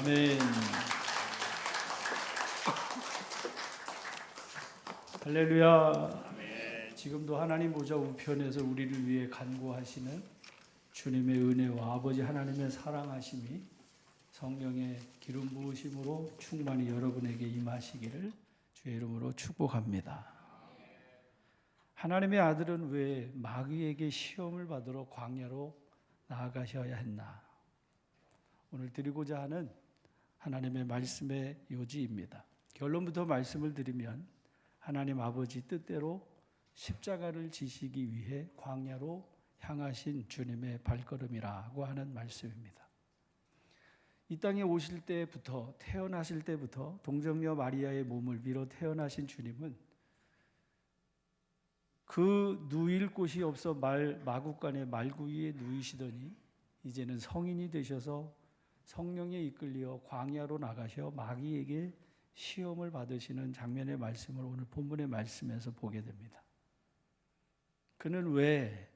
아멘. 할렐루야. 지금도 하나님 보좌 우편에서 우리를 위해 간구하시는 주님의 은혜와 아버지 하나님의 사랑하심이 성령의 기름 부으심으로 충만히 여러분에게 임하시기를 주의 이름으로 축복합니다. 하나님의 아들은 왜 마귀에게 시험을 받으러 광야로 나아가셔야 했나? 오늘 드리고자 하는 하나님의 말씀의 요지입니다. 결론부터 말씀을 드리면 하나님 아버지 뜻대로 십자가를 지시기 위해 광야로 향하신 주님의 발걸음이라고 하는 말씀입니다. 이 땅에 오실 때부터, 태어나실 때부터 동정녀 마리아의 몸을 빌어 태어나신 주님은 그 누일 곳이 없어 마구간에 말구이에 누이시더니 이제는 성인이 되셔서 성령에 이끌려 광야로 나가셔 마귀에게 시험을 받으시는 장면의 말씀을 오늘 본문의 말씀에서 보게 됩니다. 그는 왜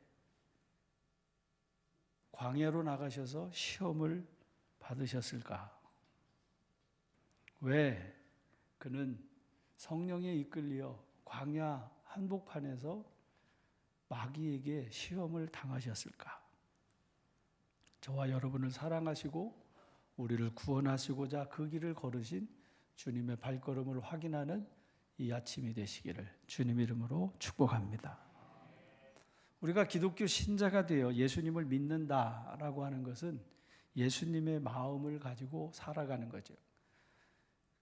광야로 나가셔서 시험을 받으셨을까? 왜 그는 성령에 이끌려 광야 한복판에서 마귀에게 시험을 당하셨을까? 저와 여러분을 사랑하시고 우리를 구원하시고자 그 길을 걸으신 주님의 발걸음을 확인하는 이 아침이 되시기를 주님 이름으로 축복합니다. 우리가 기독교 신자가 되어 예수님을 믿는다라고 하는 것은 예수님의 마음을 가지고 살아가는 거죠.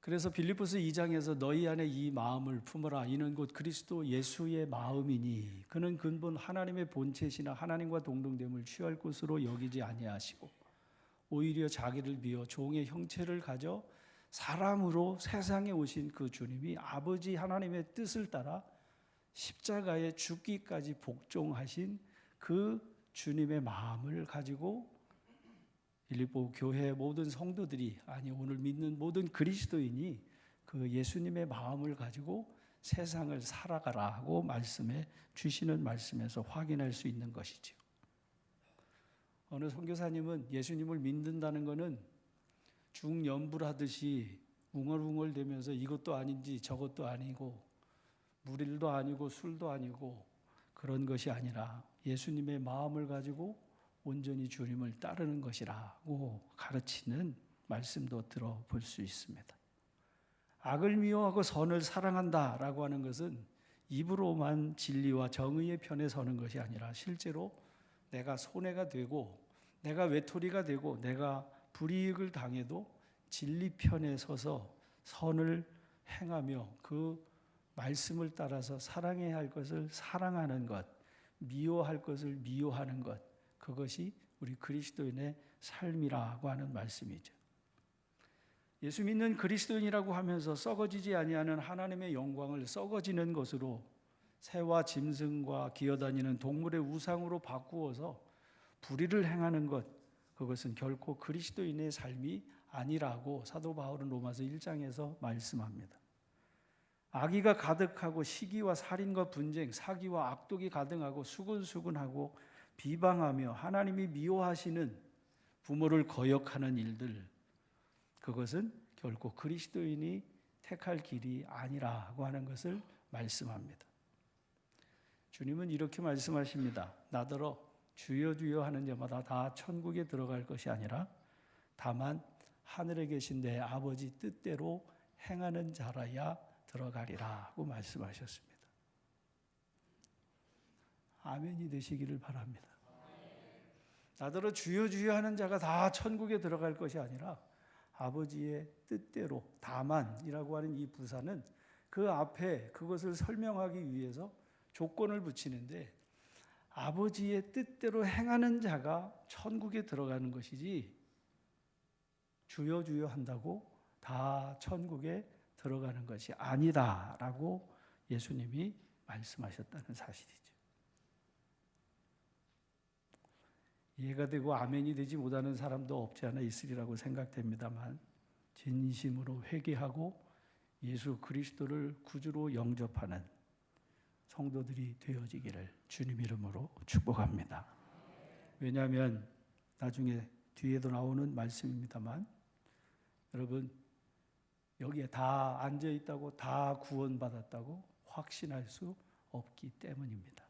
그래서 빌립보서 2장에서 너희 안에 이 마음을 품어라. 이는 곧 그리스도 예수의 마음이니 그는 근본 하나님의 본체시나 하나님과 동등됨을 취할 것으로 여기지 아니하시고 오히려 자기를 비워 종의 형체를 가져 사람으로 세상에 오신 그 주님이 아버지 하나님의 뜻을 따라 십자가에 죽기까지 복종하신 그 주님의 마음을 가지고 빌립보 교회 모든 성도들이, 아니 오늘 믿는 모든 그리스도인이 그 예수님의 마음을 가지고 세상을 살아가라고 말씀해 주시는 말씀에서 확인할 수 있는 것이죠. 어느 선교사님은 예수님을 믿는다는 것은 중연불하듯이 웅얼웅얼대면서 이것도 아닌지 저것도 아니고 물일도 아니고 술도 아니고 그런 것이 아니라 예수님의 마음을 가지고 온전히 주님을 따르는 것이라고 가르치는 말씀도 들어볼 수 있습니다. 악을 미워하고 선을 사랑한다라고 하는 것은 입으로만 진리와 정의의 편에 서는 것이 아니라 실제로 내가 손해가 되고 내가 외톨이가 되고 내가 불이익을 당해도 진리 편에 서서 선을 행하며 그 말씀을 따라서 사랑해야 할 것을 사랑하는 것, 미워할 것을 미워하는 것, 그것이 우리 그리스도인의 삶이라고 하는 말씀이죠. 예수 믿는 그리스도인이라고 하면서 썩어지지 아니하는 하나님의 영광을 썩어지는 것으로 새와 짐승과 기어다니는 동물의 우상으로 바꾸어서 불의를 행하는 것, 그것은 결코 그리스도인의 삶이 아니라고 사도 바울은 로마서 1장에서 말씀합니다. 악의가 가득하고 시기와 살인과 분쟁, 사기와 악독이 가득하고 수근수근하고 비방하며 하나님이 미워하시는 부모를 거역하는 일들, 그것은 결코 그리스도인이 택할 길이 아니라고 하는 것을 말씀합니다. 주님은 이렇게 말씀하십니다. 나더러 주여 주여 하는 자마다 다 천국에 들어갈 것이 아니라 다만 하늘에 계신 내 아버지 뜻대로 행하는 자라야 들어가리라고 말씀하셨습니다. 아멘이 되시기를 바랍니다. 나더러 주여 주여 하는 자가 다 천국에 들어갈 것이 아니라 아버지의 뜻대로, 다만이라고 하는 이 부사는 그 앞에 그것을 설명하기 위해서 조건을 붙이는데 아버지의 뜻대로 행하는 자가 천국에 들어가는 것이지 주여 주여 한다고 다 천국에 들어가는 것이 아니다라고 예수님이 말씀하셨다는 사실이죠. 이해가 되고 아멘이 되지 못하는 사람도 없지 않아 있으리라고 생각됩니다만 진심으로 회개하고 예수 그리스도를 구주로 영접하는 성도들이 되어지기를 주님 이름으로 축복합니다. 왜냐하면 나중에 뒤에도 나오는 말씀입니다만 여러분, 여기에 다 앉아 있다고 다 구원받았다고 확신할 수 없기 때문입니다.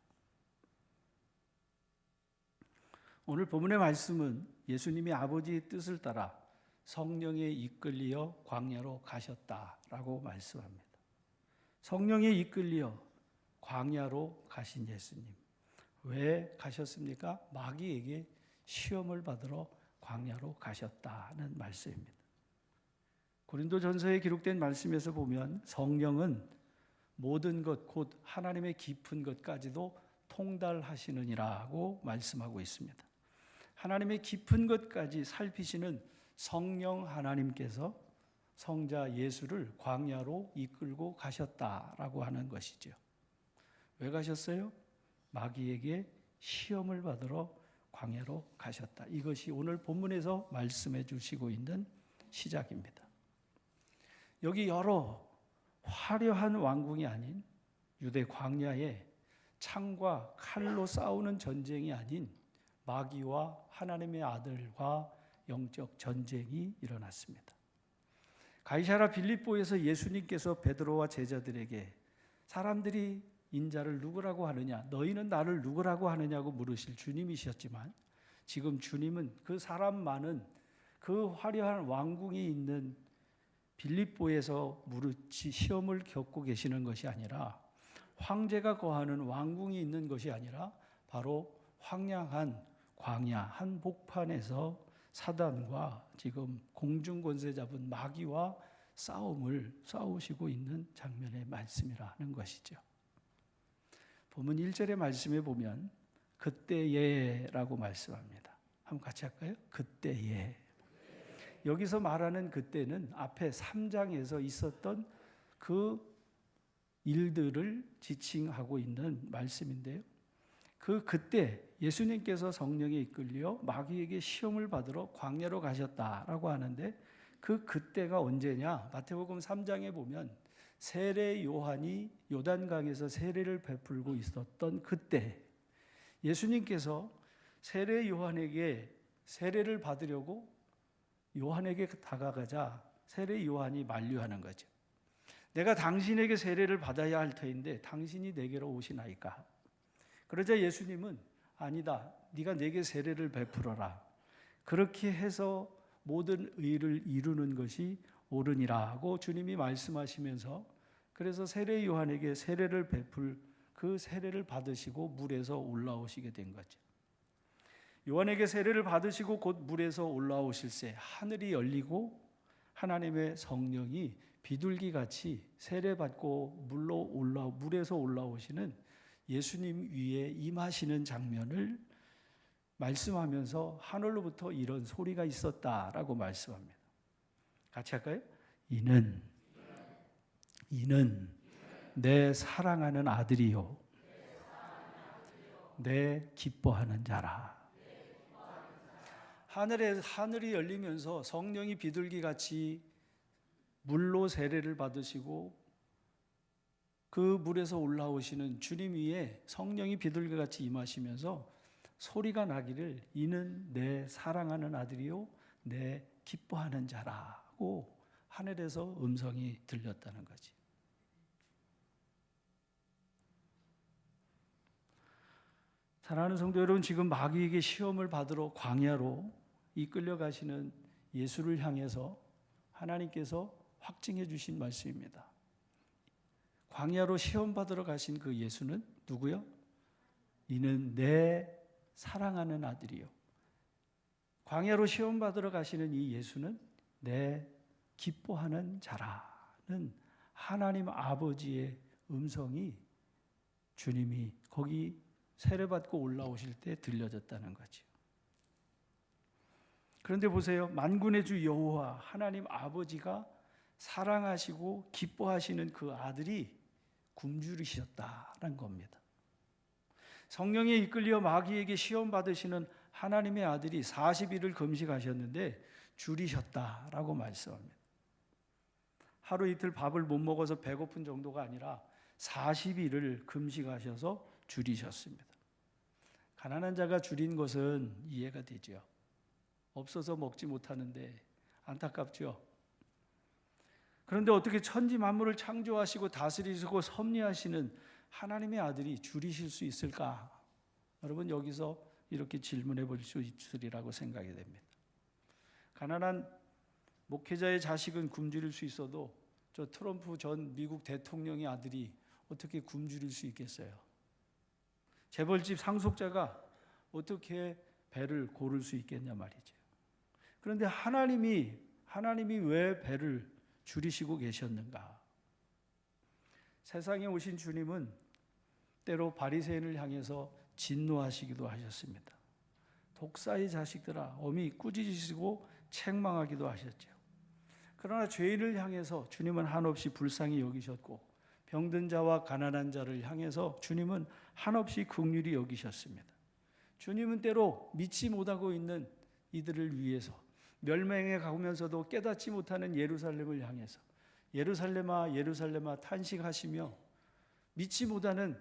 오늘 본문의 말씀은 예수님이 아버지의 뜻을 따라 성령에 이끌려 광야로 가셨다라고 말씀합니다. 성령에 이끌려 광야로 가신 예수님. 왜 가셨습니까? 마귀에게 시험을 받으러 광야로 가셨다는 말씀입니다. 고린도전서에 기록된 말씀에서 보면 성령은 모든 것 곧 하나님의 깊은 것까지도 통달하시느니라고 말씀하고 있습니다. 하나님의 깊은 것까지 살피시는 성령 하나님께서 성자 예수를 광야로 이끌고 가셨다라고 하는 것이죠. 왜 가셨어요? 마귀에게 시험을 받으러 광야로 가셨다. 이것이 오늘 본문에서 말씀해 주시고 있는 시작입니다. 여기 여러 화려한 왕궁이 아닌 유대 광야에 창과 칼로 싸우는 전쟁이 아닌 마귀와 하나님의 아들과 영적 전쟁이 일어났습니다. 가이사랴 빌립보에서 예수님께서 베드로와 제자들에게 사람들이 인자를 누구라고 하느냐, 너희는 나를 누구라고 하느냐고 물으실 주님이셨지만 지금 주님은 그 사람 많은 그 화려한 왕궁이 있는 빌립보에서 무릇이 시험을 겪고 계시는 것이 아니라 황제가 거하는 왕궁이 있는 것이 아니라 바로 황량한 광야 한복판에서 사단과 지금 공중권세 잡은 마귀와 싸움을 싸우시고 있는 장면의 말씀이라는 것이죠. 본문 1절의 말씀에 보면 그때에라고 말씀합니다. 한번 같이 할까요? 그때에. 여기서 말하는 그때는 앞에 3장에서 있었던 그 일들을 지칭하고 있는 말씀인데요. 그때 예수님께서 성령에 이끌려 마귀에게 시험을 받으러 광야로 가셨다라고 하는데 그때가 언제냐? 마태복음 3장에 보면 세례 요한이 요단강에서 세례를 베풀고 있었던 그때 예수님께서 세례 요한에게 세례를 받으려고 요한에게 다가가자 세례 요한이 만류하는 거죠. 내가 당신에게 세례를 받아야 할 터인데 당신이 내게로 오시나이까? 그러자 예수님은 아니다. 네가 내게 세례를 베풀어라. 그렇게 해서 모든 의를 이루는 것이 옳으니라고 주님이 말씀하시면서 그래서 세례 요한에게 세례를 베풀 그 세례를 받으시고 물에서 올라오시게 된 거죠. 요한에게 세례를 받으시고 곧 물에서 올라오실새 하늘이 열리고 하나님의 성령이 비둘기같이 세례받고 물에서 올라오시는 예수님 위에 임하시는 장면을 말씀하면서 하늘로부터 이런 소리가 있었다라고 말씀합니다. 같이 할까요? 이는 내 사랑하는 아들이요 내 기뻐하는 자라. 하늘이 열리면서 성령이 비둘기같이 물로 세례를 받으시고 그 물에서 올라오시는 주님 위에 성령이 비둘기같이 임하시면서 소리가 나기를 이는 내 사랑하는 아들이요 내 기뻐하는 자라고 하늘에서 음성이 들렸다는 거지. 사랑하는 성도 여러분, 지금 마귀에게 시험을 받으러 광야로 이끌려 가시는 예수를 향해서 하나님께서 확증해 주신 말씀입니다. 광야로 시험 받으러 가신 그 예수는 누구요? 이는 내 사랑하는 아들이요. 광야로 시험 받으러 가시는 이 예수는 내 기뻐하는 자라는 하나님 아버지의 음성이 주님이 거기 세례받고 올라오실 때 들려졌다는 거죠. 그런데 보세요. 만군의 주 여호와 하나님 아버지가 사랑하시고 기뻐하시는 그 아들이 굶주리셨다는 겁니다. 성령에 이끌려 마귀에게 시험 받으시는 하나님의 아들이 40일을 금식하셨는데 줄이셨다라고 말씀합니다. 하루 이틀 밥을 못 먹어서 배고픈 정도가 아니라 40일을 금식하셔서 줄이셨습니다. 가난한 자가 줄인 것은 이해가 되죠. 없어서 먹지 못하는데 안타깝죠. 그런데 어떻게 천지 만물을 창조하시고 다스리시고 섭리하시는 하나님의 아들이 줄이실 수 있을까? 여러분, 여기서 이렇게 질문해 볼 수 있으리라고 생각이 됩니다. 가난한 목회자의 자식은 굶주릴 수 있어도 저 트럼프 전 미국 대통령의 아들이 어떻게 굶주릴 수 있겠어요? 재벌집 상속자가 어떻게 배를 고를 수 있겠냐 말이죠. 그런데 하나님이 왜 배를 줄이시고 계셨는가? 세상에 오신 주님은 때로 바리새인을 향해서 진노하시기도 하셨습니다. 독사의 자식들아, 어미 꾸짖으시고 책망하기도 하셨죠. 그러나 죄인을 향해서 주님은 한없이 불쌍히 여기셨고, 병든 자와 가난한 자를 향해서 주님은 한없이 긍휼히 여기셨습니다. 주님은 때로 믿지 못하고 있는 이들을 위해서 멸망에 가면서도 깨닫지 못하는 예루살렘을 향해서 예루살렘아 예루살렘아 탄식하시며 믿지 못하는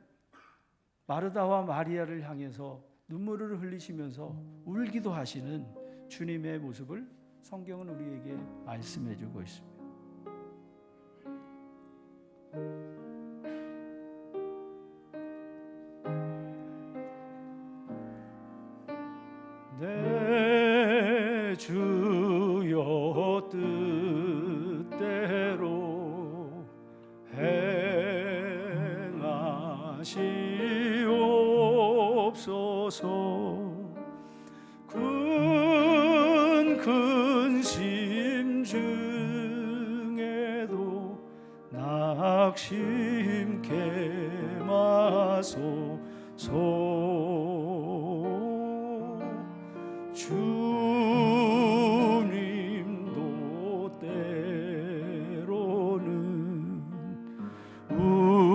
마르다와 마리아를 향해서 눈물을 흘리시면서 울기도 하시는 주님의 모습을 성경은 우리에게 말씀해 주고 있습니다. 내 주여 뜻대로 행하시옵소서. 큰 심중에도 낙심케 마소서. 주님도 때로는 울기도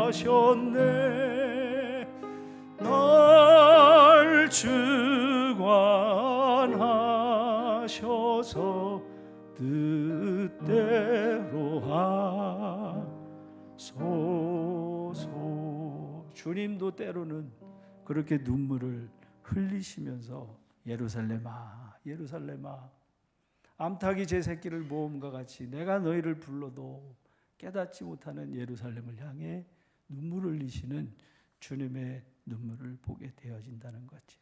하셨네. 날 주관하셔서 뜻대로 하소서. 주님도 때로는 그렇게 눈물을 흘리시면서 예루살렘아 예루살렘아 암탉이 제 새끼를 모음과 같이 내가 너희를 불러도 깨닫지 못하는 예루살렘을 향해 눈물을 흘리시는 주님의 눈물을 보게 되어진다는 거죠.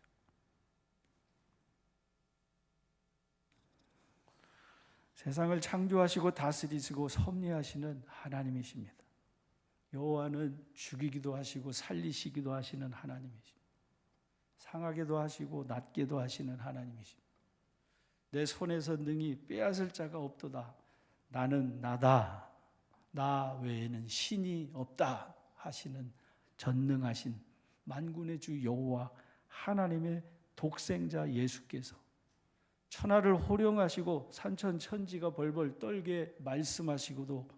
세상을 창조하시고 다스리시고 섭리하시는 하나님이십니다. 여호와는 죽이기도 하시고 살리시기도 하시는 하나님이십니다. 상하게도 하시고 낫게도 하시는 하나님이십니다. 내 손에서 능히 빼앗을 자가 없도다. 나는 나다. 나 외에는 신이 없다 하시는 전능하신 만군의 주 여호와 하나님의 독생자 예수께서 천하를 호령하시고 산천천지가 벌벌 떨게 말씀하시고도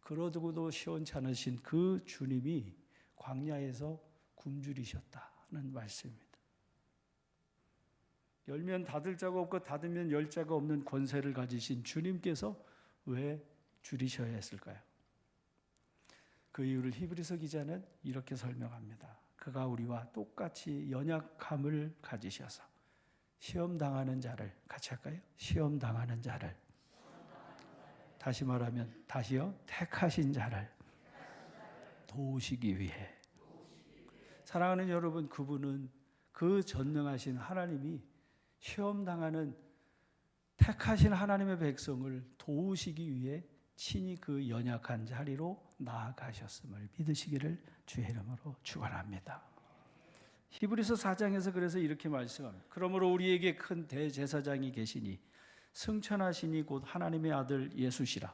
그러고도 시원찮으신 그 주님이 광야에서 굶주리셨다는 말씀입니다. 열면 닫을 자가 없고 닫으면 열 자가 없는 권세를 가지신 주님께서 왜 줄이셔야 했을까요? 그 이유를 히브리서 기자는 이렇게 설명합니다. 그가 우리와 똑같이 연약함을 가지셔서 시험당하는 자를, 같이 할까요? 시험당하는 자를, 다시 말하면 다시요, 택하신 자를 도우시기 위해. 사랑하는 여러분, 그분은 그 전능하신 하나님이 시험당하는 택하신 하나님의 백성을 도우시기 위해 친히 그 연약한 자리로 나아가셨음을 믿으시기를 주의 이름으로 축원합니다. 히브리서 4장에서 그래서 이렇게 말씀합니다. 그러므로 우리에게 큰 대제사장이 계시니 승천하시니 곧 하나님의 아들 예수시라.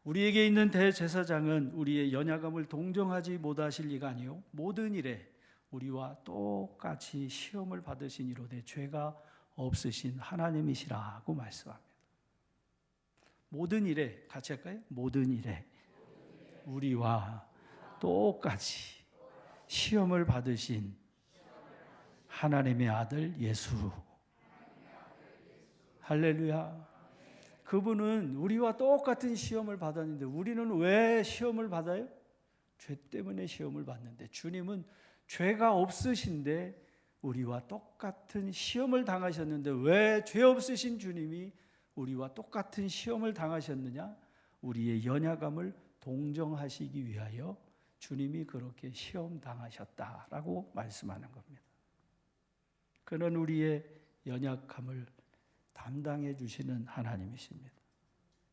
우리에게 있는 대제사장은 우리의 연약함을 동정하지 못하실 이가 아니요 모든 일에 우리와 똑같이 시험을 받으신 이로되 죄가 없으신 하나님이시라고 말씀합니다. 모든 일에, 같이 할까요? 모든 일에 우리와 똑같이 시험을 받으신 하나님의 아들 예수. 할렐루야. 그분은 우리와 똑같은 시험을 받았는데 우리는 왜 시험을 받아요? 죄 때문에 시험을 받는데 주님은 죄가 없으신데 우리와 똑같은 시험을 당하셨는데 왜 죄 없으신 주님이 우리와 똑같은 시험을 당하셨느냐? 우리의 연약함을 동정하시기 위하여 주님이 그렇게 시험 당하셨다라고 말씀하는 겁니다. 그는 우리의 연약함을 담당해 주시는 하나님이십니다.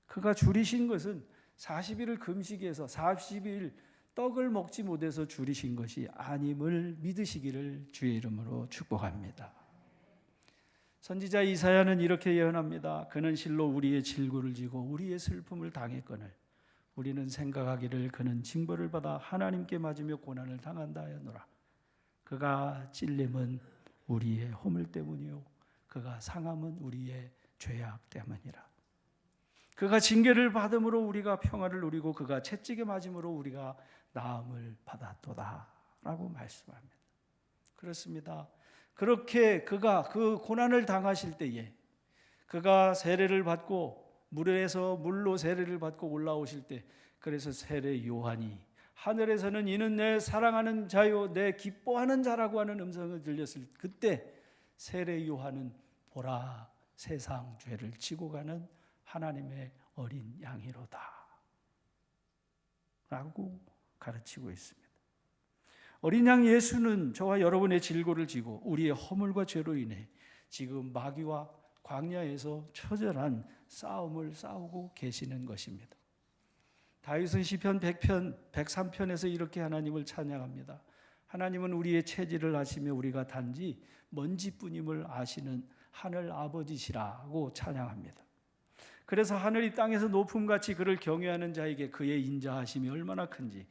그가 줄이신 것은 40일을 금식해서 40일 떡을 먹지 못해서 줄이신 것이 아님을 믿으시기를 주의 이름으로 축복합니다. 선지자 이사야는 이렇게 예언합니다. 그는 실로 우리의 질고를 지고 우리의 슬픔을 당했거늘 우리는 생각하기를 그는 징벌을 받아 하나님께 맞으며 고난을 당한다 하였노라. 그가 찔림은 우리의 허물 때문이요 그가 상함은 우리의 죄악 때문이라. 그가 징계를 받음으로 우리가 평화를 누리고 그가 채찍에 맞음으로 우리가 나음을 받았도다 라고 말씀합니다. 그렇습니다. 그렇게 그가 그 고난을 당하실 때에 그가 세례를 받고 물로 세례를 받고 올라오실 때, 그래서 세례 요한이 하늘에서는 이는 내 사랑하는 자요 내 기뻐하는 자라고 하는 음성을 들렸을 그때 세례 요한은 보라 세상 죄를 지고 가는 하나님의 어린 양이로다 라고 가르치고 있습니다. 어린 양 예수는 저와 여러분의 질고를 지고 우리의 허물과 죄로 인해 지금 마귀와 광야에서 처절한 싸움을 싸우고 계시는 것입니다. 다윗은 시편 100편 103편에서 이렇게 하나님을 찬양합니다. 하나님은 우리의 체질을 아시며 우리가 단지 먼지뿐임을 아시는 하늘 아버지시라고 찬양합니다. 그래서 하늘이 땅에서 높음같이 그를 경외하는 자에게 그의 인자하심이 얼마나 큰지,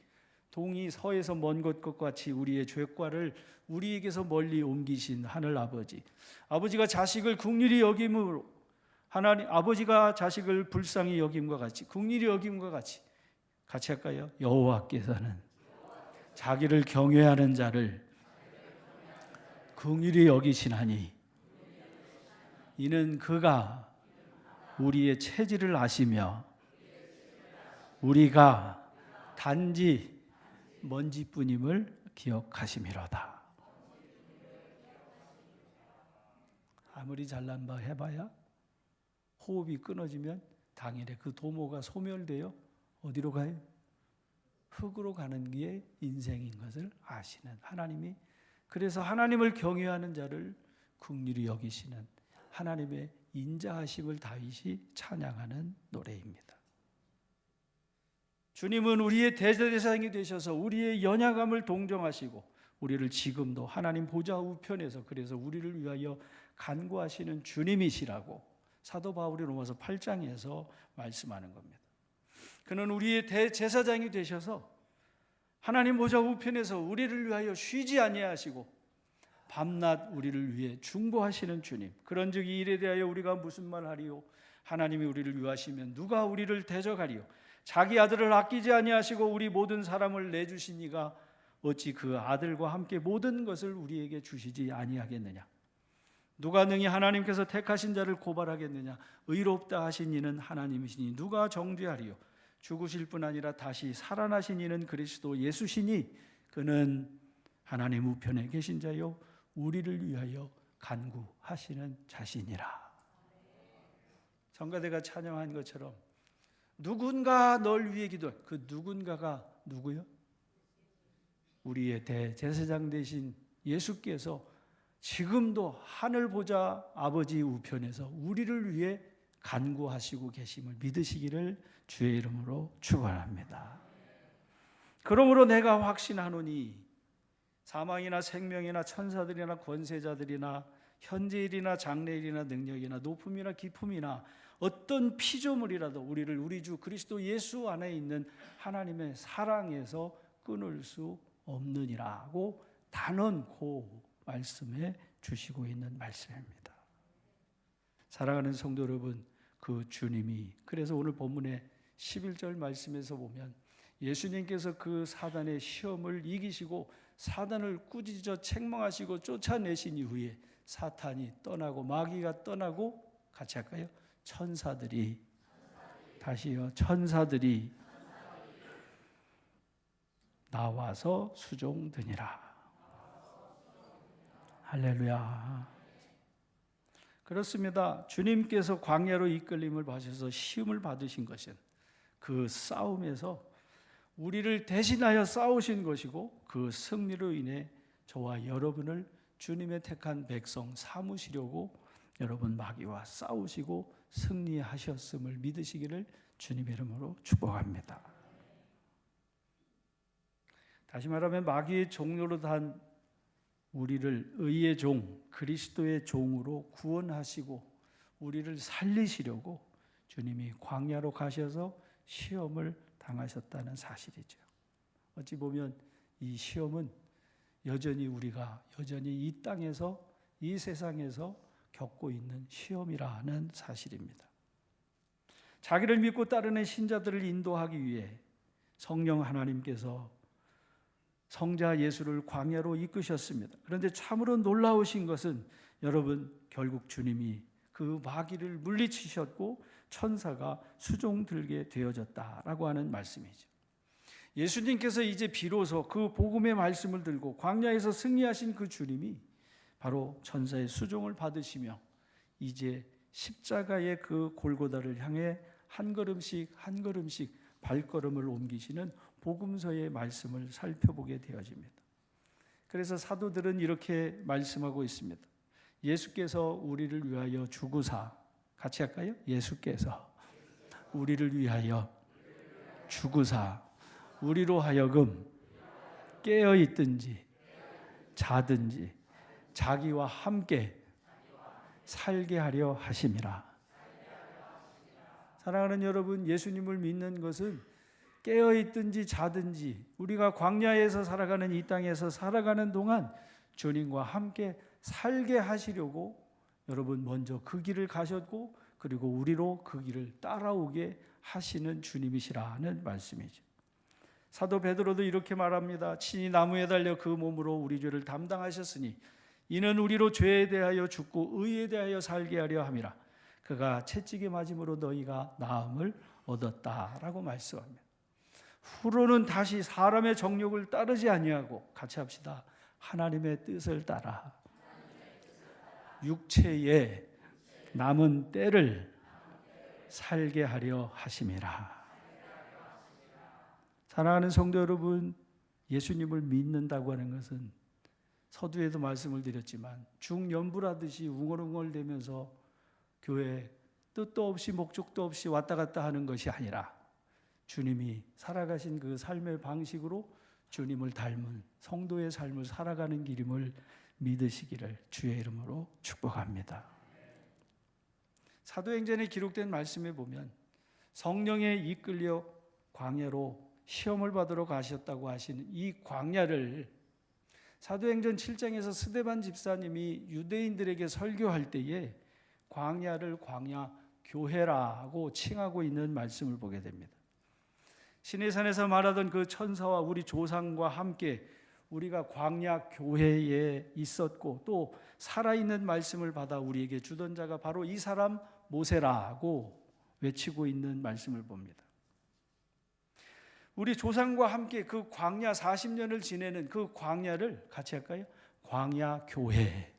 동이 서에서 먼 것 같이 우리의 죄과를 우리에게서 멀리 옮기신 하늘 아버지, 아버지가 자식을 긍휼히 여김으로 하나님 아버지가 자식을 불쌍히 여김과 같이 긍휼히 여김과 같이 할까요? 여호와께서는 자기를 경외하는 자를 긍휼히 여기시나니 이는 그가 우리의 체질을 아시며 우리가 단지 먼지뿐임을 기억하심이로다. 아무리 잘난 바 해봐야 호흡이 끊어지면 당일에 그 도모가 소멸되어 어디로 가요? 흙으로 가는 게 인생인 것을 아시는 하나님이, 그래서 하나님을 경외하는 자를 긍휼히 여기시는 하나님의 인자하심을 다윗이 찬양하는 노래입니다. 주님은 우리의 대제사장이 되셔서 우리의 연약함을 동정하시고 우리를 지금도 하나님 보좌 우편에서 그래서 우리를 위하여 간구하시는 주님이시라고 사도 바울이 로마서 8장에서 말씀하는 겁니다. 그는 우리의 대제사장이 되셔서 하나님 보좌 우편에서 우리를 위하여 쉬지 아니하시고 밤낮 우리를 위해 중보하시는 주님. 그런즉 이 일에 대하여 우리가 무슨 말하리요? 하나님이 우리를 위하시면 누가 우리를 대적하리요? 자기 아들을 아끼지 아니하시고 우리 모든 사람을 내주신 이가 어찌 그 아들과 함께 모든 것을 우리에게 주시지 아니하겠느냐? 누가 능히 하나님께서 택하신 자를 고발하겠느냐? 의롭다 하신 이는 하나님이시니 누가 정죄하리요? 죽으실 뿐 아니라 다시 살아나신 이는 그리스도 예수시니 그는 하나님 우편에 계신 자요 우리를 위하여 간구하시는 자신이라. 성가대가 찬양한 것처럼 누군가 널 위해 기도해. 그 누군가가 누구요? 우리의 대제사장 되신 예수께서 지금도 하늘 보좌 아버지 우편에서 우리를 위해 간구하시고 계심을 믿으시기를 주의 이름으로 축원합니다. 그러므로 내가 확신하노니 사망이나 생명이나 천사들이나 권세자들이나 현재일이나 장래일이나 능력이나 높음이나 깊음이나 어떤 피조물이라도 우리를 우리 주 그리스도 예수 안에 있는 하나님의 사랑에서 끊을 수 없느니라고 단언코 말씀해 주시고 있는 말씀입니다. 사랑하는 성도 여러분, 그 주님이 그래서 오늘 본문의 11절 말씀에서 보면 예수님께서 그 사단의 시험을 이기시고 사단을 꾸짖어 책망하시고 쫓아내신 이후에 사탄이 떠나고 마귀가 떠나고 같이 할까요? 천사들이 다시요 천사들이 나와서 수종드니라. 할렐루야. 그렇습니다. 주님께서 광야로 이끌림을 받으셔서 시험을 받으신 것은 그 싸움에서 우리를 대신하여 싸우신 것이고, 그 승리로 인해 저와 여러분을 주님의 택한 백성 삼으시려고 여러분 마귀와 싸우시고 승리하셨음을 믿으시기를 주님의 이름으로 축복합니다. 다시 말하면 마귀의 종로로 단 우리를 의의 종, 그리스도의 종으로 구원하시고 우리를 살리시려고 주님이 광야로 가셔서 시험을 당하셨다는 사실이죠. 어찌 보면 이 시험은 우리가 여전히 이 땅에서, 이 세상에서 겪고 있는 시험이라는 사실입니다. 자기를 믿고 따르는 신자들을 인도하기 위해 성령 하나님께서 성자 예수를 광야로 이끄셨습니다. 그런데 참으로 놀라우신 것은 여러분, 결국 주님이 그 마귀를 물리치셨고 천사가 수종 들게 되어졌다라고 하는 말씀이죠. 예수님께서 이제 비로소 그 복음의 말씀을 들고 광야에서 승리하신 그 주님이 바로 천사의 수종을 받으시며 이제 십자가의 그 골고다를 향해 한 걸음씩 한 걸음씩 발걸음을 옮기시는 복음서의 말씀을 살펴보게 되어집니다. 그래서 사도들은 이렇게 말씀하고 있습니다. 예수께서 우리를 위하여 죽으사, 같이 할까요? 예수께서 우리를 위하여 죽으사 우리로 하여금 깨어 있든지 자든지 자기와 함께 살게 하려 하심이라. 사랑하는 여러분, 예수님을 믿는 것은 깨어 있든지 자든지 우리가 광야에서 살아가는 이 땅에서 살아가는 동안 주님과 함께 살게 하시려고 여러분 먼저 그 길을 가셨고, 그리고 우리로 그 길을 따라오게 하시는 주님이시라는 말씀이죠. 사도 베드로도 이렇게 말합니다. 친히 나무에 달려 그 몸으로 우리 죄를 담당하셨으니 이는 우리로 죄에 대하여 죽고 의에 대하여 살게 하려 함이라. 그가 채찍에 맞음으로 너희가 나음을 얻었다라고 말씀합니다. 후로는 다시 사람의 정욕을 따르지 아니하고, 같이 합시다, 하나님의 뜻을 따라 육체의 남은 때를 살게 하려 하심이라. 사랑하는 성도 여러분, 예수님을 믿는다고 하는 것은 서두에도 말씀을 드렸지만 중연불하듯이 웅얼웅얼대면서 교회 뜻도 없이 목적도 없이 왔다 갔다 하는 것이 아니라 주님이 살아가신 그 삶의 방식으로 주님을 닮은 성도의 삶을 살아가는 길임을 믿으시기를 주의 이름으로 축복합니다. 사도행전에 기록된 말씀에 보면 성령에 이끌려 광야로 시험을 받으러 가셨다고 하시는 이 광야를 사도행전 7장에서 스데반 집사님이 유대인들에게 설교할 때에 광야를 광야 교회라고 칭하고 있는 말씀을 보게 됩니다. 시내산에서 말하던 그 천사와 우리 조상과 함께 우리가 광야 교회에 있었고 또 살아있는 말씀을 받아 우리에게 주던 자가 바로 이 사람 모세라고 외치고 있는 말씀을 봅니다. 우리 조상과 함께 그 광야 40년을 지내는 그 광야를 같이 할까요? 광야 교회.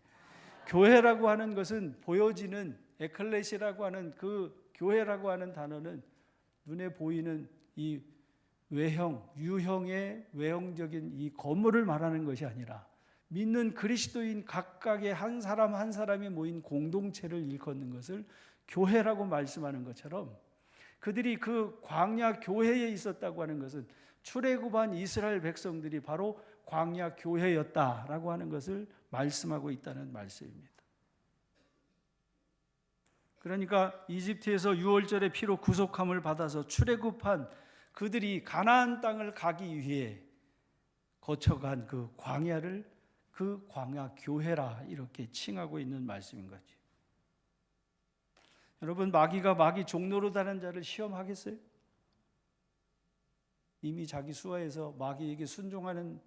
교회라고 하는 것은 보여지는 에클레시라고 하는 그 교회라고 하는 단어는 눈에 보이는 이 유형의 외형적인 이 건물을 말하는 것이 아니라 믿는 그리스도인 각각의 한 사람 한 사람이 모인 공동체를 일컫는 것을 교회라고 말씀하는 것처럼 그들이 그 광야 교회에 있었다고 하는 것은 출애굽한 이스라엘 백성들이 바로 광야 교회였다라고 하는 것을 말씀하고 있다는 말씀입니다. 그러니까 이집트에서 유월절의 피로 구속함을 받아서 출애굽한 그들이 가나안 땅을 가기 위해 거쳐간 그 광야를 그 광야 교회라 이렇게 칭하고 있는 말씀인 거죠. 여러분, 마귀가 마귀 종로로 다는 자를 시험하겠어요? 이미 자기 수하에서 마귀에게 순종하는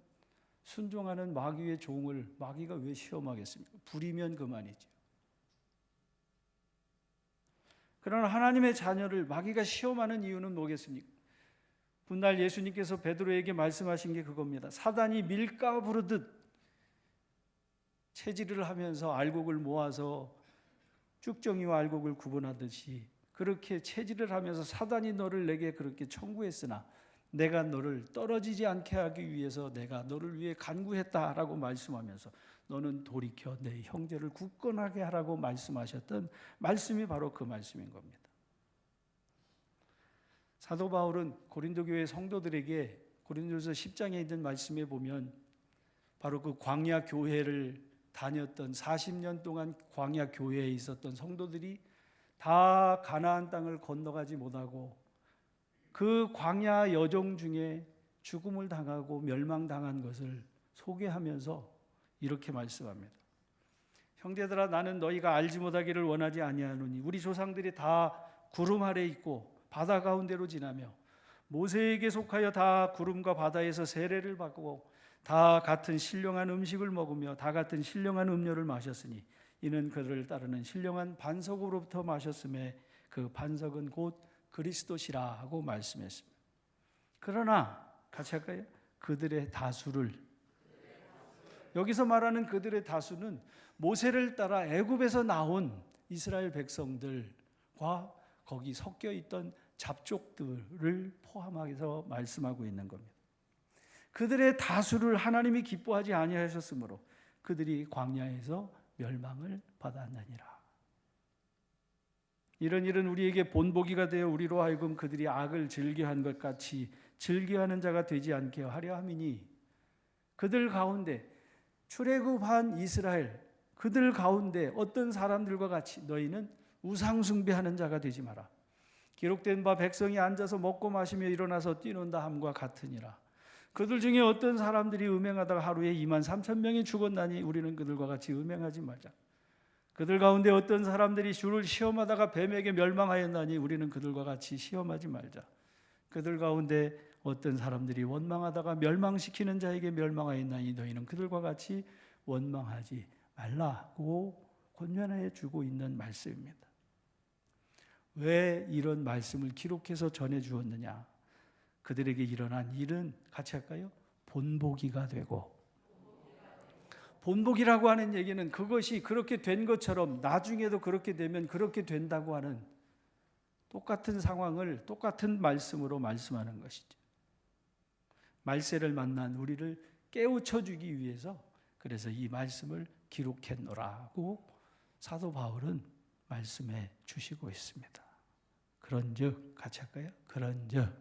마귀의 종을 마귀가 왜 시험하겠습니까? 불이면 그만이죠. 그러나 하나님의 자녀를 마귀가 시험하는 이유는 뭐겠습니까? 훗날 예수님께서 베드로에게 말씀하신 게 그겁니다. 사단이 밀가 부르듯 체질을 하면서 알곡을 모아서 쭉정이와 알곡을 구분하듯이 그렇게 체질을 하면서 사단이 너를 내게 그렇게 청구했으나 내가 너를 떨어지지 않게 하기 위해서 내가 너를 위해 간구했다라고 말씀하면서 너는 돌이켜 내 형제를 굳건하게 하라고 말씀하셨던 말씀이 바로 그 말씀인 겁니다. 사도 바울은 고린도 교회 성도들에게 고린도서 10장에 있는 말씀에 보면 바로 그 광야 교회를 다녔던 40년 동안 광야 교회에 있었던 성도들이 다 가나안 땅을 건너가지 못하고 그 광야 여정 중에 죽음을 당하고 멸망당한 것을 소개하면서 이렇게 말씀합니다. 형제들아, 나는 너희가 알지 못하기를 원하지 아니하노니 우리 조상들이 다 구름 아래 있고 바다 가운데로 지나며 모세에게 속하여 다 구름과 바다에서 세례를 받고 다 같은 신령한 음식을 먹으며 다 같은 신령한 음료를 마셨으니 이는 그들을 따르는 신령한 반석으로부터 마셨음에 그 반석은 곧 그리스도시라 하고 말씀했습니다. 그러나 같이 할까요? 그들의 다수를, 여기서 말하는 그들의 다수는 모세를 따라 애굽에서 나온 이스라엘 백성들과 거기 섞여 있던 잡족들을 포함해서 말씀하고 있는 겁니다. 그들의 다수를 하나님이 기뻐하지 아니하셨으므로 그들이 광야에서 멸망을 받았느니라. 이런 일은 우리에게 본보기가 되어 우리로 하여금 그들이 악을 즐겨한 것 같이 즐겨하는 자가 되지 않게 하려 함이니 그들 가운데 출애굽한 이스라엘 그들 가운데 어떤 사람들과 같이 너희는 우상 숭배하는 자가 되지 마라. 기록된 바 백성이 앉아서 먹고 마시며 일어나서 뛰논다 함과 같으니라. 그들 중에 어떤 사람들이 음행하다가 하루에 23,000명이 죽었나니 우리는 그들과 같이 음행하지 말자. 그들 가운데 어떤 사람들이 주를 시험하다가 뱀에게 멸망하였나니 우리는 그들과 같이 시험하지 말자. 그들 가운데 어떤 사람들이 원망하다가 멸망시키는 자에게 멸망하였나니 너희는 그들과 같이 원망하지 말라고 권면해 주고 있는 말씀입니다. 왜 이런 말씀을 기록해서 전해 주었느냐? 그들에게 일어난 일은 같이 할까요? 본보기가 되고, 본보기라고 하는 얘기는 그것이 그렇게 된 것처럼 나중에도 그렇게 되면 그렇게 된다고 하는 똑같은 상황을 똑같은 말씀으로 말씀하는 것이죠. 말세를 만난 우리를 깨우쳐 주기 위해서 그래서 이 말씀을 기록했노라고 사도 바울은 말씀해 주시고 있습니다. 그런즉 같이 할까요? 그런즉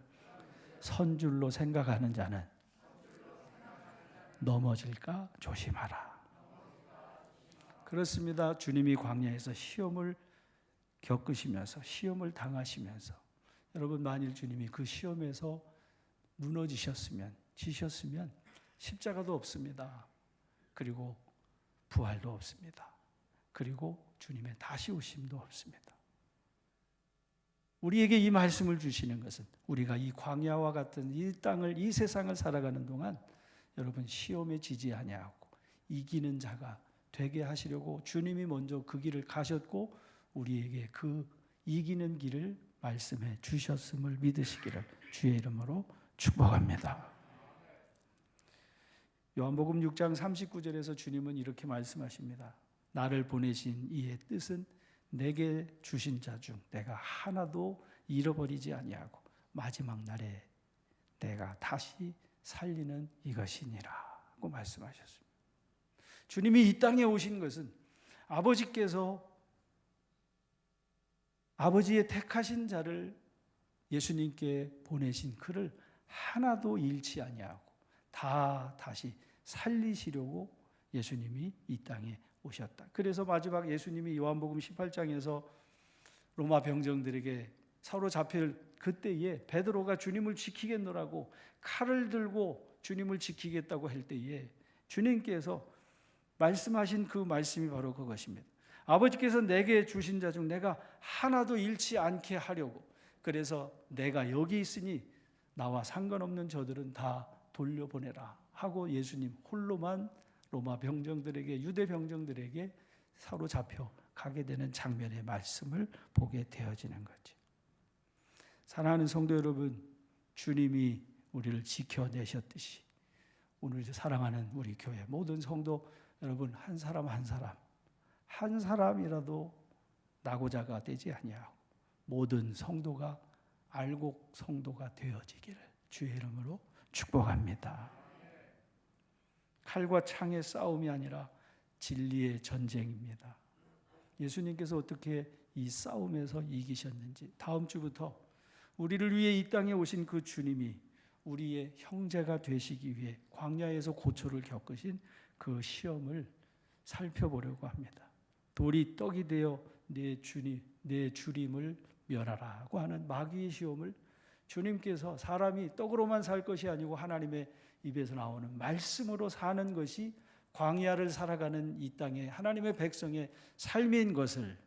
선줄로 생각하는 자는 넘어질까 조심하라. 그렇습니다. 주님이 광야에서 시험을 겪으시면서 시험을 당하시면서 여러분 만일 주님이 그 시험에서 무너지셨으면 지셨으면 십자가도 없습니다. 그리고 부활도 없습니다. 그리고 주님의 다시 오심도 없습니다. 우리에게 이 말씀을 주시는 것은 우리가 이 광야와 같은 이 땅을 이 세상을 살아가는 동안 여러분 시험에 지지 아니하고 이기는 자가 되게 하시려고 주님이 먼저 그 길을 가셨고 우리에게 그 이기는 길을 말씀해 주셨음을 믿으시기를 주의 이름으로 축복합니다. 요한복음 6장 39절에서 주님은 이렇게 말씀하십니다. 나를 보내신 이의 뜻은 내게 주신 자 중 내가 하나도 잃어버리지 아니하고 마지막 날에 내가 다시 살리는 이것이니라고 말씀하셨습니다. 주님이 이 땅에 오신 것은 아버지께서 아버지의 택하신 자를 예수님께 보내신 그를 하나도 잃지 아니하고 다 다시 살리시려고 예수님이 이 땅에 오셨다. 그래서 마지막 예수님이 요한복음 18장에서 로마 병정들에게 사로잡힐 그때에 베드로가 주님을 지키겠노라고 칼을 들고 주님을 지키겠다고 할 때에 주님께서 말씀하신 그 말씀이 바로 그것입니다. 아버지께서 내게 주신 자 중 내가 하나도 잃지 않게 하려고 그래서 내가 여기 있으니 나와 상관없는 저들은 다 돌려보내라 하고 예수님 홀로만 로마 병정들에게 유대 병정들에게 사로잡혀 가게 되는 장면의 말씀을 보게 되어지는 거죠. 사랑하는 성도 여러분, 주님이 우리를 지켜내셨듯이 오늘 사랑하는 우리 교회 모든 성도 여러분, 한 사람 한 사람이라도 낙오자가 되지 아니하고 모든 성도가 알곡 성도가 되어지기를 주의 이름으로 축복합니다. 칼과 창의 싸움이 아니라 진리의 전쟁입니다. 예수님께서 어떻게 이 싸움에서 이기셨는지, 다음 주부터 우리를 위해 이 땅에 오신 그 주님이 우리의 형제가 되시기 위해 광야에서 고초를 겪으신 그 시험을 살펴보려고 합니다. 돌이 떡이 되어 내 주림을 멸하라고 하는 마귀의 시험을 주님께서 사람이 떡으로만 살 것이 아니고 하나님의 입에서 나오는 말씀으로 사는 것이 광야를 살아가는 이 땅의 하나님의 백성의 삶인 것을,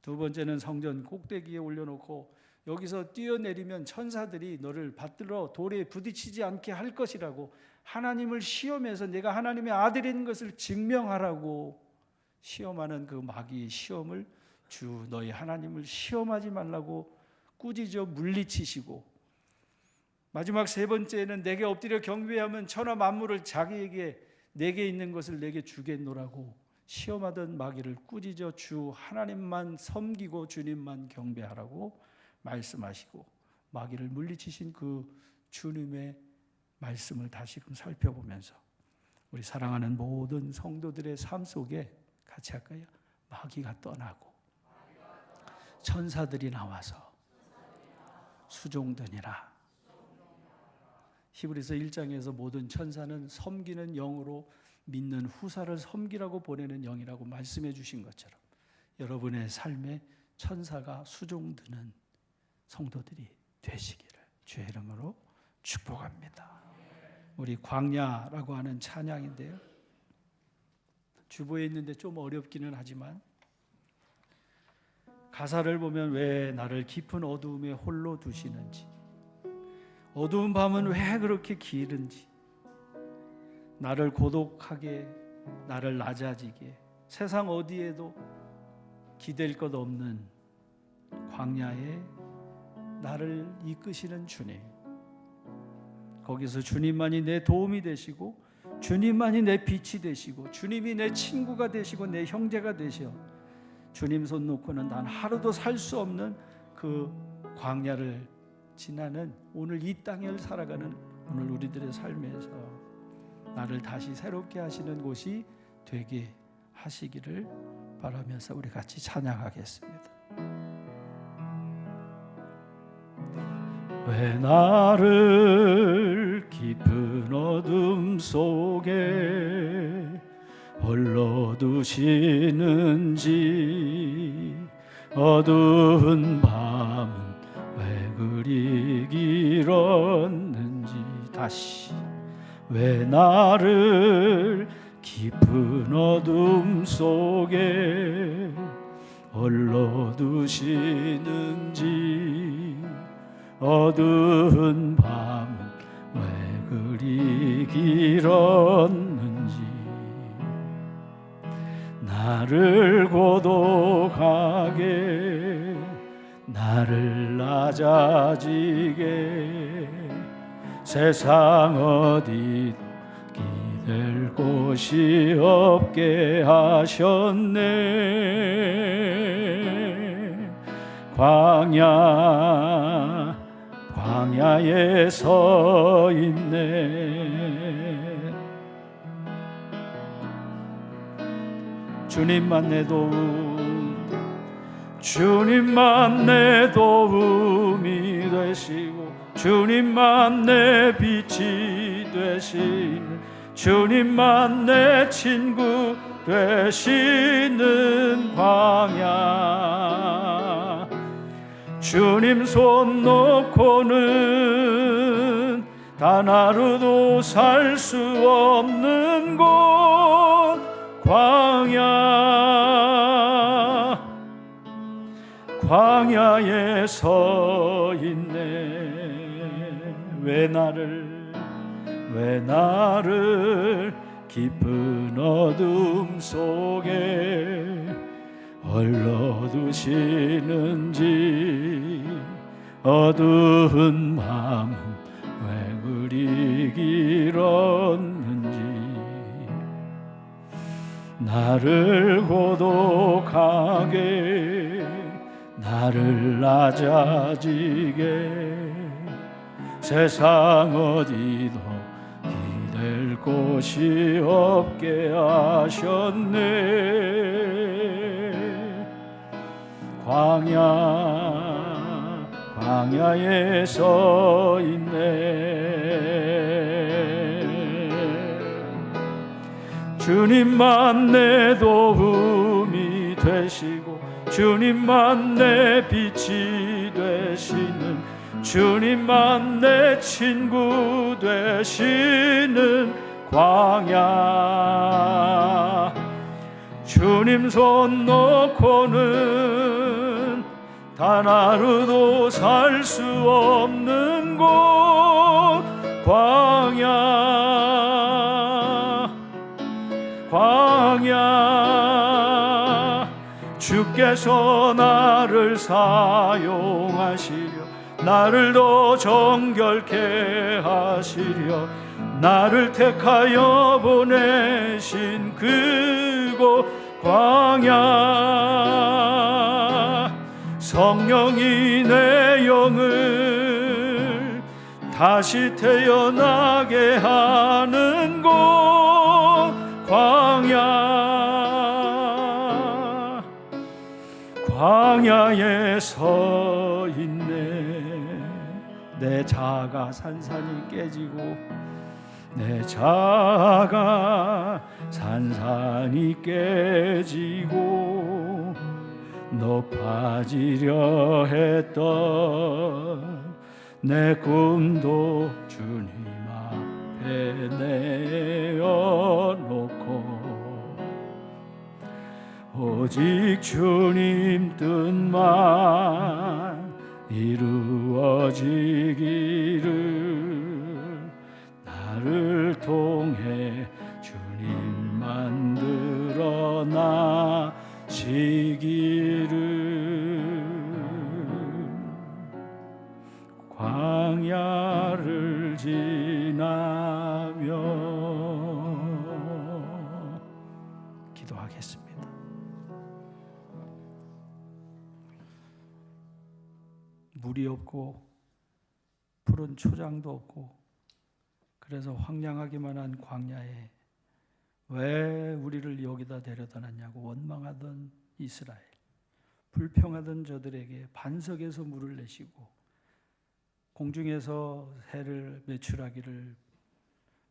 두 번째는 성전 꼭대기에 올려놓고 여기서 뛰어내리면 천사들이 너를 받들어 돌에 부딪히지 않게 할 것이라고, 하나님을 시험해서 내가 하나님의 아들인 것을 증명하라고 시험하는 그 마귀의 시험을 주 너희 하나님을 시험하지 말라고 꾸짖어 물리치시고, 마지막 세 번째는 내게 엎드려 경배하면 천하 만물을 자기에게 내게 있는 것을 내게 주겠노라고 시험하던 마귀를 꾸짖어 주 하나님만 섬기고 주님만 경배하라고 말씀하시고, 마귀를 물리치신 그 주님의 말씀을 다시금 살펴보면서 우리 사랑하는 모든 성도들의 삶 속에 같이 할까요? 마귀가 떠나고 천사들이 나와서 수종드니라. 히브리서 1장에서 모든 천사는 섬기는 영으로 믿는 후사를 섬기라고 보내는 영이라고 말씀해 주신 것처럼 여러분의 삶에 천사가 수종드는 성도들이 되시기를 주의 이름으로 축복합니다. 우리 광야라고 하는 찬양인데요, 주보에 있는데 좀 어렵기는 하지만 가사를 보면 왜 나를 깊은 어두움에 홀로 두시는지, 어두운 밤은 왜 그렇게 길은지, 나를 고독하게, 나를 낮아지게, 세상 어디에도 기댈 것 없는 광야에 나를 이끄시는 주님, 거기서 주님만이 내 도움이 되시고 주님만이 내 빛이 되시고 주님이 내 친구가 되시고 내 형제가 되셔 주님 손 놓고는 단 하루도 살 수 없는 그 광야를 지나는 오늘 이 땅을 살아가는 오늘 우리들의 삶에서 나를 다시 새롭게 하시는 곳이 되게 하시기를 바라면서 우리 같이 찬양하겠습니다. 왜 나를 깊은 어둠 속에 홀로 두시는지, 어두운 밤은 왜 그리 길었는지, 다시 왜 나를 깊은 어둠 속에 홀로 두시는지, 어두운 밤은 왜 그리 길었는지, 나를 고독하게, 나를 낮아지게, 세상 어디 기댈 곳이 없게 하셨네. 광야에 서 있네. 주님만 내 도움, 주님만 내 도움이 되시고 주님만 내 빛이 되시는, 주님만 내 친구 되시는 광야, 주님 손 놓고는 단 하루도 살 수 없는 곳 광야에 서 있네. 왜 나를 깊은 어둠 속에 홀로 두시는지, 어두운 밤은 왜 그리 길었는지, 나를 고독하게, 나를 낮아지게, 세상 어디도 기댈 곳이 없게 하셨네. 광야에 서 있네. 주님만 내 도움이 되시고, 주님만 내 빛이 되시는, 주님만 내 친구 되시는 광야. 주님 손 놓고는 단 하루도 살 수 없는 곳, 광야. 광야. 주께서 나를 사용하시려, 나를 더 정결케 하시려, 나를 택하여 보내신 그곳 광야. 성령이 내 영을 다시 태어나게 하는 곳 광야. 광야에 서 있네. 내 자아가 산산이 깨지고, 내 자아가 산산이 깨지고, 높아지려 했던 내 꿈도 주님 앞에 내어놓고, 오직 주님 뜻만 이루어지기를, 나를 통해 주님만 드러나시기를. 광야를 지나며 기도하겠습니다. 물이 없고 푸른 초장도 없고, 그래서 황량하기만 한 광야에 왜 우리를 여기다 데려다 놨냐고 원망하던 이스라엘, 불평하던 저들에게 반석에서 물을 내시고, 공중에서 해를 매출하기를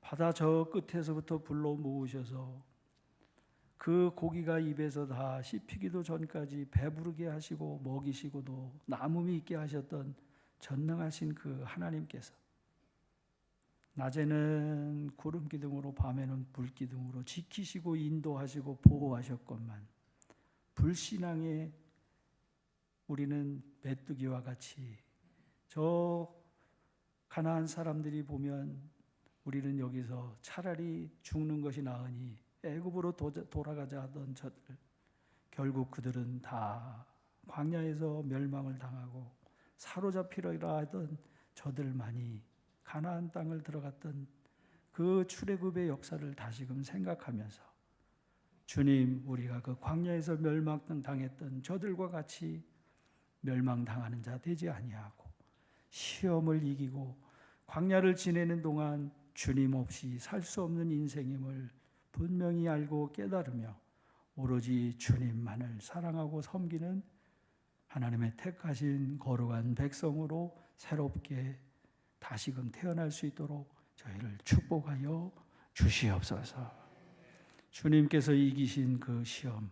바다 저 끝에서부터 불러 모으셔서 그 고기가 입에서 다 씹히기도 전까지 배부르게 하시고 먹이시고도 남음이 있게 하셨던 전능하신 그 하나님께서 낮에는 구름 기둥으로 밤에는 불 기둥으로 지키시고 인도하시고 보호하셨건만, 불신앙에 우리는 메뚜기와 같이 저 가나안 사람들이 보면 우리는 여기서 차라리 죽는 것이 나으니 애굽으로 돌아가자 하던 저들, 결국 그들은 다 광야에서 멸망을 당하고 사로잡히리라 하던 저들만이 가나안 땅을 들어갔던 그 출애굽의 역사를 다시금 생각하면서, 주님, 우리가 그 광야에서 멸망당했던 저들과 같이 멸망당하는 자 되지 아니하고 시험을 이기고 광야를 지내는 동안 주님 없이 살 수 없는 인생임을 분명히 알고 깨달으며 오로지 주님만을 사랑하고 섬기는 하나님의 택하신 거룩한 백성으로 새롭게 다시금 태어날 수 있도록 저희를 축복하여 주시옵소서. 주님께서 이기신 그 시험,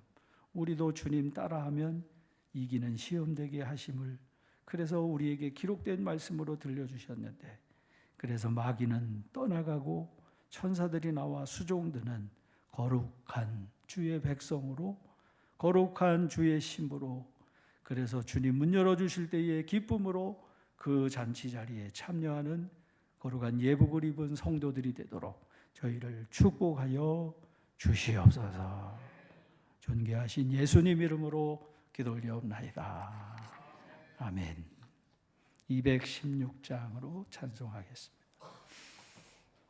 우리도 주님 따라하면 이기는 시험 되게 하심을, 그래서 우리에게 기록된 말씀으로 들려주셨는데, 그래서 마귀는 떠나가고 천사들이 나와 수종드는 거룩한 주의 백성으로, 거룩한 주의 신부로, 그래서 주님 문 열어주실 때의 기쁨으로 그 잔치 자리에 참여하는 거룩한 예복을 입은 성도들이 되도록 저희를 축복하여 주시옵소서. 존귀하신 예수님 이름으로 기도 올려옵나이다. 아멘. 216장으로 찬송하겠습니다.